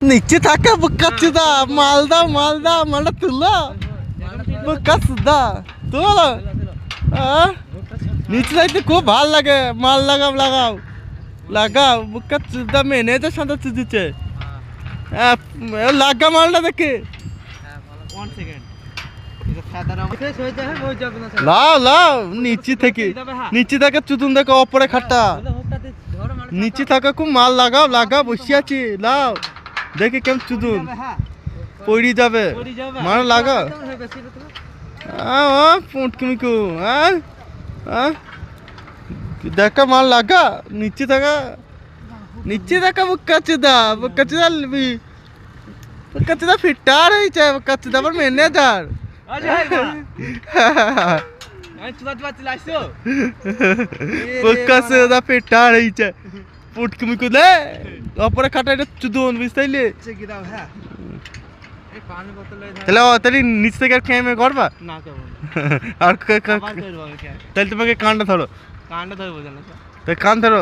নিচে থাকে বুকাচ্ছিদা মালদা মালটা তুলো বুকাচ্ছিদা তুলো নিচে যাইতে খুব ভাল লাগে মাল লাগাও বুকাচ্ছিদা ম্যানেজার সাথে দিচ্ছে লাগা মালটা দেখে লাও নিচে থাকে চুতুন দেখো অপরে খাটটা নিচে থাকা খুব মাল লাগাও বসে আছি লাও দেখে কেমন চুতুন পড়ি যাবে মাল লাগা পুটকিমিকু দেখা মাল লাগা নিচে থাকা বুকাচ্ছিদা ফিটার হয়েছে বুকাচ্ছিদা আবার ম্যানেজার বুকাচ্ছিদা ফিটার হয়েছে পুটকিমিকু দে অপরে খাটাইটা চুদুন বুঝতাইলে তাহলে নিচ থেকে আর খেয়ে করবা আর তাহলে তোমাকে কানটা ধরো কানটা ধরবো জানো কান ধরো